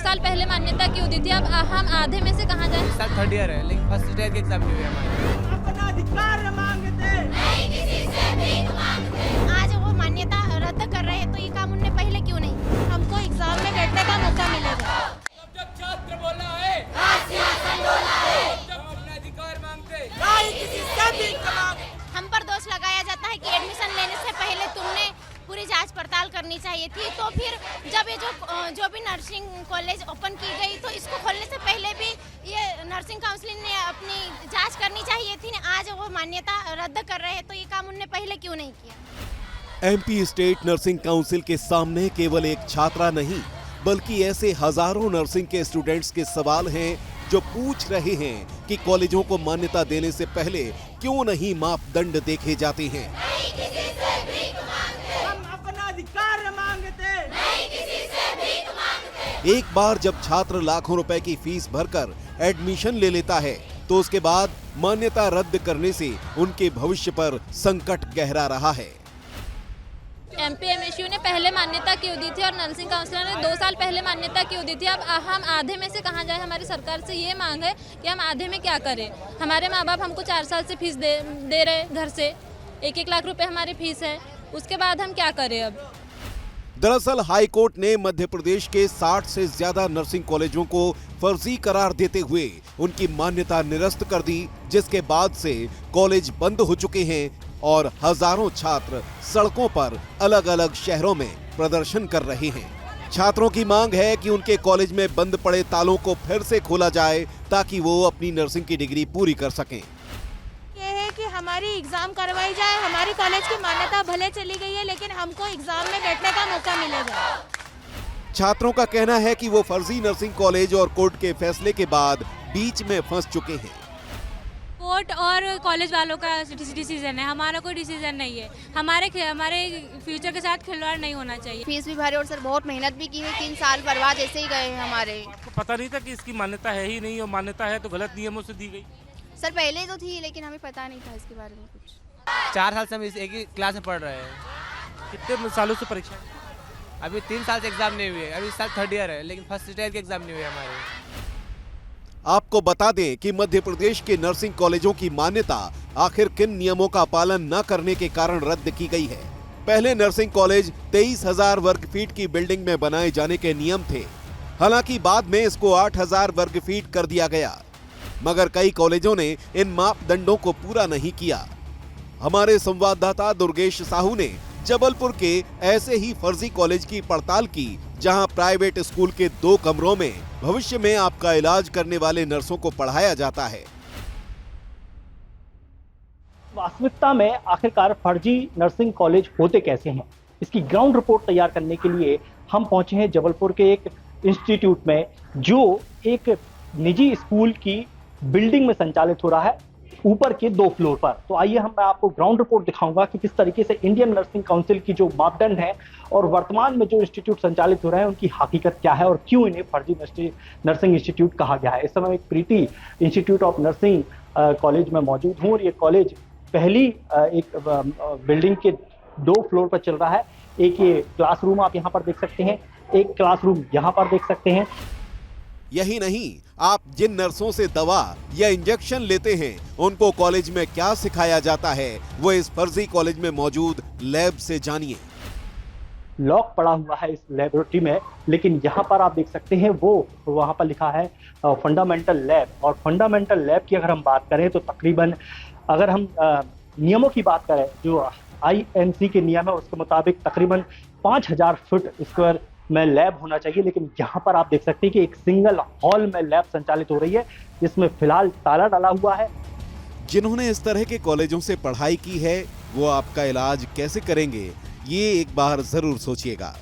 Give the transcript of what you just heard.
साल पहले मान्यता क्यों दी थी? अब हम आधे में से कहाँ जाएं? साल थर्ड ईयर है लेकिन फर्स्ट ईयर के एग्जाम नहीं हुए हमारे। अपना अधिकार मांगते, नहीं किसी से भीख मांगते। आज वो मान्यता रद्द कर रहे हैं तो ये काम उनने पहले क्यों नहीं? हमको एग्जाम में बैठने का मौका मिलेगा। जब छात्र बोला है, सियासत बोला है, जब अपना अधिकार मांगते, नहीं किसी से भीख मांगते। हम पर दोष लगाया जाता है कि एडमिशन लेने से पहले तुमने पूरी जांच पड़ताल करनी चाहिए थी। तो फिर जब ये जो भी नर्सिंग कॉलेज ओपन की गई तो इसको खोलने से पहले भी ये नर्सिंग काउंसिल ने अपनी जांच करनी चाहिए थी। आज वो मान्यता रद्द कर रहे हैं तो ये काम उनने पहले क्यों नहीं किया? एमपी स्टेट नर्सिंग काउंसिल के सामने केवल एक छात्रा नहीं बल्कि ऐसे हजारों नर्सिंग के स्टूडेंट्स के सवाल हैं जो पूछ रहे हैं कि कॉलेजों को मान्यता देने से पहले क्यों नहीं मापदंड देखे जाते हैं। हम अपना अधिकार मांगते, नहीं किसी से भीख मांगते। एक बार जब छात्र लाखों रुपए की फीस भरकर एडमिशन ले लेता है तो उसके बाद मान्यता रद्द करने से उनके भविष्य पर संकट गहरा रहा है। एमपीएमएसयू ने पहले मान्यता क्यों दी थी और नर्सिंग काउंसिलर ने 2 साल पहले मान्यता क्यों दी थी? अब हम आधे में से कहाँ जाएं? हमारी सरकार से ये मांग है कि हम आधे में क्या करें। हमारे माँ बाप हमको 4 साल से फीस दे रहे घर से, 1-1 लाख रुपए हमारी फीस है, उसके बाद हम क्या करें अब? दरअसल हाई कोर्ट ने मध्य प्रदेश के 60 से ज्यादा नर्सिंग कॉलेजों को फर्जी करार देते हुए उनकी मान्यता निरस्त कर दी, जिसके बाद से कॉलेज बंद हो चुके हैं और हजारों छात्र सड़कों पर अलग अलग शहरों में प्रदर्शन कर रहे हैं। छात्रों की मांग है कि उनके कॉलेज में बंद पड़े तालों को फिर से खोला जाए ताकि वो अपनी नर्सिंग की डिग्री पूरी कर सकें। ये है कि हमारी एग्जाम करवाई जाए। हमारी कॉलेज की मान्यता भले चली गई है लेकिन हमको एग्जाम में बैठने का मौका मिलेगा। छात्रों का कहना है कि वो फर्जी नर्सिंग कॉलेज और कोर्ट के फैसले के बाद बीच में फंस चुके हैं। कोर्ट और कॉलेज वालों का डिसीजन है, हमारा कोई डिसीजन नहीं है। हमारे फ्यूचर के साथ खिलवाड़ नहीं होना चाहिए। फीस भी भरे और सर बहुत मेहनत भी की है, 3 साल बर्बाद ऐसे ही गए हैं हमारे। आपको पता नहीं था कि इसकी मान्यता है ही नहीं और मान्यता है तो गलत नियमों से दी गई? सर पहले तो थी लेकिन हमें पता नहीं था इसके बारे में कुछ। 4 साल से हम एक ही क्लास में पढ़ रहे हैं। कितने सालों से परीक्षा? अभी 3 साल से एग्जाम नहीं हुए, अभी साल थर्ड ईयर है लेकिन फर्स्ट ईयर के एग्जाम नहीं हुए हमारे। आपको बता दें कि मध्य प्रदेश के नर्सिंग कॉलेजों की मान्यता आखिर किन नियमों का पालन न करने के कारण रद्द की गई है। पहले नर्सिंग कॉलेज 23,000 वर्ग फीट की बिल्डिंग में बनाए जाने के नियम थे, हालांकि बाद में इसको 8,000 वर्ग फीट कर दिया गया, मगर कई कॉलेजों ने इन मापदंडों को पूरा नहीं किया। हमारे संवाददाता दुर्गेश साहू ने जबलपुर के ऐसे ही फर्जी कॉलेज की पड़ताल की जहां प्राइवेट स्कूल के 2 कमरों में भविष्य में आपका इलाज करने वाले नर्सों को पढ़ाया जाता है। वास्तविकता में आखिरकार फर्जी नर्सिंग कॉलेज होते कैसे हैं, इसकी ग्राउंड रिपोर्ट तैयार करने के लिए हम पहुंचे हैं जबलपुर के एक इंस्टीट्यूट में जो एक निजी स्कूल की बिल्डिंग में संचालित हो रहा है, ऊपर के 2 फ्लोर पर। तो आइए मैं आपको ग्राउंड रिपोर्ट दिखाऊंगा कि किस तरीके से इंडियन नर्सिंग काउंसिल की जो मापदंड है और वर्तमान में जो इंस्टीट्यूट संचालित हो रहे हैं उनकी हकीकत क्या है और क्यों इन्हें फर्जी नर्सिंग इंस्टीट्यूट कहा गया है। इस समय एक प्रीति इंस्टीट्यूट ऑफ नर्सिंग कॉलेज में मौजूद हूँ और ये कॉलेज पहली एक बिल्डिंग के 2 फ्लोर पर चल रहा है। एक ये क्लासरूम आप यहाँ पर देख सकते हैं, एक क्लासरूम यहाँ पर देख सकते हैं। यही नहीं, आप जिन नर्सों से दवा या इंजेक्शन लेते हैं उनको कॉलेज में क्या सिखाया जाता है वो इस फर्जी कॉलेज में मौजूद लैब से जानिए। लॉक पड़ा हुआ है इस लेबोरेटरी में, लेकिन यहाँ पर आप देख सकते हैं वो वहाँ पर लिखा है फंडामेंटल लैब। और फंडामेंटल लैब की अगर हम बात करें तो तकरीबन अगर हम नियमों की बात करें जो INC के नियम है उसके मुताबिक तकरीबन 5,000 फुट स्क्वायर में लैब होना चाहिए, लेकिन यहाँ पर आप देख सकते हैं कि एक सिंगल हॉल में लैब संचालित हो रही है जिसमें फिलहाल ताला डाला हुआ है। जिन्होंने इस तरह के कॉलेजों से पढ़ाई की है वो आपका इलाज कैसे करेंगे, ये एक बार जरूर सोचिएगा।